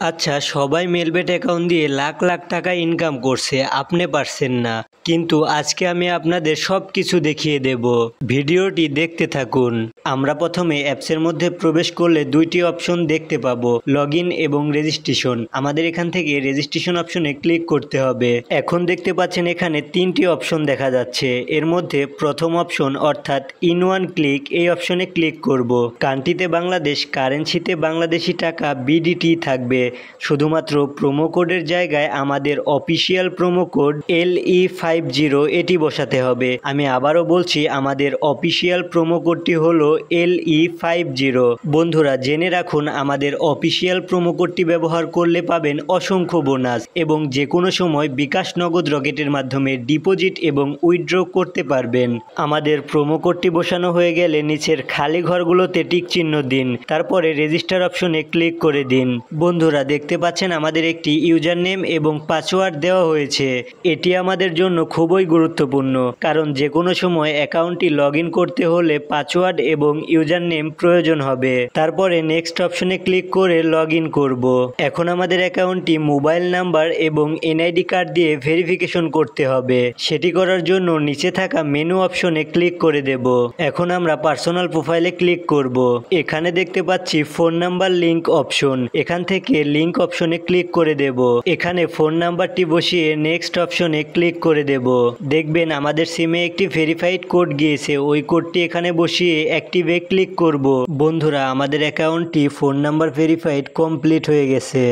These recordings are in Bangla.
আচ্ছা, সবাই মেলবেট অ্যাকাউন্ট দিয়ে লাখ লাখ টাকা ইনকাম করছে, আপনি পারছেন না। কিন্তু আজকে আমি আপনাদের সব কিছু দেখিয়ে দেব। ভিডিওটি দেখতে থাকুন। আমরা প্রথমে অ্যাপসের মধ্যে প্রবেশ করলে দুইটি অপশন দেখতে পাবো, লগ ইন এবং রেজিস্ট্রেশন। আমাদের এখান থেকে রেজিস্ট্রেশন অপশনে ক্লিক করতে হবে। এখন দেখতে পাচ্ছেন এখানে তিনটি অপশন দেখা যাচ্ছে। এর মধ্যে প্রথম অপশন অর্থাৎ ইন ওয়ান ক্লিক, এই অপশনে ক্লিক করব। কান্ট্রিতে বাংলাদেশ, কারেন্সিতে বাংলাদেশি টাকা বিডিটি থাকবে। শুধুমাত্র প্রোমো কোডের জায়গায় আমাদের অফিসিয়াল প্রোমো কোড LE50 এটি বসাতে হবে। আমি আবারও বলছি, আমাদের অফিসিয়াল প্রোমো কোডটি হলো LE50। বন্ধুরা জেনে রাখুন, আমাদের অফিসিয়াল প্রোমো কোডটি ব্যবহার করলে পাবেন অসংখ্য বোনাস এবং যে কোনো সময় বিকাশ নগদ রকেটের মাধ্যমে ডিপোজিট এবং উইথড্র করতে পারবেন। আমাদের প্রোমো কোডটি বসানো হয়ে গেলে নিচের খালি ঘরগুলোতে টিক চিহ্ন দিন, তারপরে রেজিস্টার অপশনে ক্লিক করে দিন। বন্ধুরা দেখতে পাচ্ছেন আমাদের একটি ইউজার নেম এবং পাসওয়ার্ড দেওয়া হয়েছে। এটি আমাদের জন্য খুবই গুরুত্বপূর্ণ, কারণ যে কোনো সময় অ্যাকাউন্টটি লগ ইন করতে হলে পাসওয়ার্ড এবং ইউজার নেম প্রয়োজন হবে। তারপরে নেক্সট অপশনে ক্লিক করে লগ ইন করব। এখন আমাদের অ্যাকাউন্টটি মোবাইল নাম্বার এবং এনআইডি কার্ড দিয়ে ভেরিফিকেশন করতে হবে। সেটি করার জন্য নিচে থাকা মেনু অপশনে ক্লিক করে দেব। এখন আমরা পার্সোনাল প্রোফাইলে ক্লিক করব। এখানে দেখতে পাচ্ছি ফোন নাম্বার লিংক অপশন, এখান থেকে লিংক অপশনে ক্লিক করে দেব। এখানে ফোন নাম্বারটি বসিয়ে নেক্সট অপশনে ক্লিক করে দেব। দেখবেন আমাদের সিমে একটি ভেরিফাইড কোড গিয়েছে, ওই কোডটি এখানে বসিয়ে অ্যাক্টিভে ক্লিক করব। বন্ধুরা আমাদের অ্যাকাউন্টটি ফোন নাম্বার ভেরিফাইড কমপ্লিট হয়ে গেছে।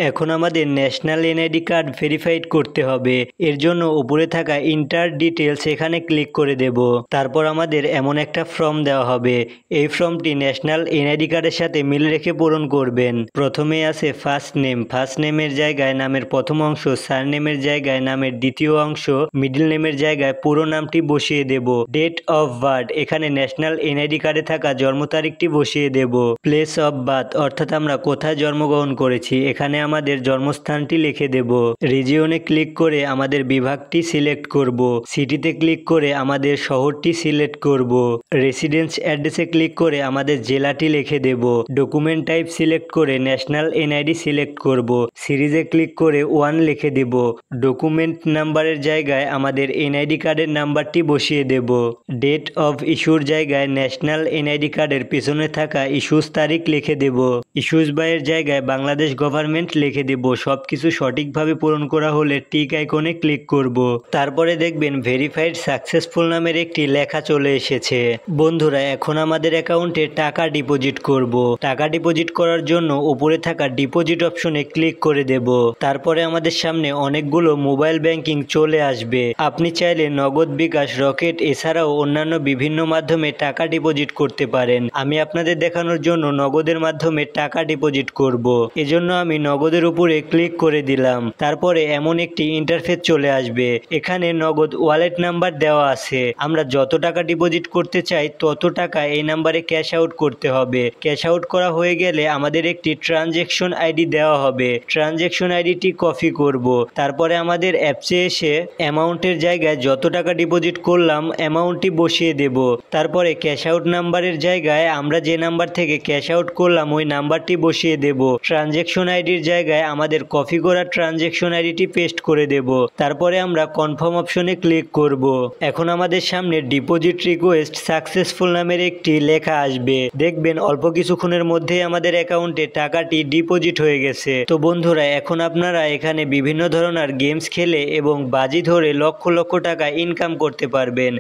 এখন আমাদের ন্যাশনাল এনআইডি কার্ড ভেরিফাইড করতে হবে। এর জন্য উপরে থাকা ইন্টার ডিটেলস এখানে ক্লিক করে দেব। তারপর আমাদের এমন একটা ফর্ম দেওয়া হবে। এই ফর্মটি ন্যাশনাল এনআইডি কার্ডের সাথে মিল রেখে পূরণ করবেন। প্রথমে আছে ফার্স্ট নেম, ফার্স্ট নেমের জায়গায় নামের প্রথম অংশ, সারনেমের জায়গায় নামের দ্বিতীয় অংশ, মিডল নেমের জায়গায় পুরো নামটি বসিয়ে দেব। ডেট অফ বার্থ, এখানে ন্যাশনাল এনআইডি কার্ডে থাকা জন্ম তারিখটি বসিয়ে দেব। প্লেস অফ বার্থ, অর্থাৎ আমরা কোথায় জন্মগ্রহণ করেছি, এখানে আমাদের জন্মস্থানটি লিখে দেব। রিজিয়নে ক্লিক করে আমাদের বিভাগটি সিলেক্ট করব। সিটিতে ক্লিক করে আমাদের শহরটি সিলেক্ট করব। রেসিডেন্স অ্যাড্রেসে ক্লিক করে আমাদের জেলাটি লিখে দেব। ডকুমেন্ট টাইপ সিলেক্ট করে ন্যাশনাল এনআইডি সিলেক্ট করব। সিরিজে ক্লিক করে 1 লিখে দেব। ডকুমেন্ট নাম্বারের জায়গায় আমাদের এনআইডি কার্ডের নাম্বারটি বসিয়ে দেব। ডেট অফ ইস্যুর জায়গায় ন্যাশনাল এনআইডি কার্ডের পিছনে থাকা ইস্যুস তারিখ লিখে দেব। ইস্যুস বাইয়ের জায়গায় বাংলাদেশ গভর্নমেন্ট লিখে দেব। সবকিছু সঠিকভাবে পূরণ করা হলে টিক আইকনে ক্লিক করব। তারপরে দেখবেন ভেরিফাইড সাকসেসফুল নামের একটি লেখা চলে এসেছে। বন্ধুরা এখন আমাদের অ্যাকাউন্টে টাকা ডিপোজিট করব। টাকা ডিপোজিট করার জন্য উপরে থাকা ডিপোজিট অপশনে ক্লিক করে দেব। তারপরে আমাদের সামনে অনেকগুলো মোবাইল ব্যাংকিং চলে আসবে। আপনি চাইলে নগদ, বিকাশ, রকেট এছাড়াও অন্যান্য বিভিন্ন মাধ্যমে টাকা ডিপোজিট করতে পারেন। আমি আপনাদের দেখানোর জন্য নগদের মাধ্যমে টাকা ডিপোজিট করব। এজন্য আমি নগদের উপরে ক্লিক করে দিলাম। তারপরে এমন একটি ইন্টারফেস চলে আসবে। এখানে নগদ ওয়ালেট নাম্বার দেওয়া আছে। আমরা যত টাকা ডিপোজিট করতে চাই তত টাকা এই নাম্বারে ক্যাশ আউট করতে হবে। ক্যাশ আউট করা হয়ে গেলে আমাদের একটি ট্রানজ্যাকশন আইডি দেওয়া হবে। ট্রানজ্যাকশন আইডিটি কপি করব। তারপরে আমাদের অ্যাপসে এসে অ্যামাউন্টের জায়গায় যত টাকা ডিপোজিট করলাম অ্যামাউন্টটি বসিয়ে দেব। তারপরে ক্যাশ আউট নাম্বারের জায়গায় আমরা যে নাম্বার থেকে ক্যাশ আউট করলাম ওই নাম্বারটি বসিয়ে দেব। ট্রানজ্যাকশন আইডির জায়গায় আমাদের কপি করা ট্রানজ্যাকশন আইডিটি পেস্ট করে দেব। তারপরে আমরা কনফার্ম অপশনে ক্লিক করব। এখন আমাদের সামনে ডিপোজিট রিকোয়েস্ট সাকসেসফুল নামের একটি লেখা আসবে। দেখবেন অল্প কিছুক্ষণের মধ্যেই আমাদের অ্যাকাউন্টে টাকাটি ডিপোজিট হয়ে গেছে। তো বন্ধুরা এখন আপনারা এখানে বিভিন্ন ধরনের গেমস খেলে এবং বাজি ধরে লক্ষ লক্ষ টাকা ইনকাম করতে পারবেন।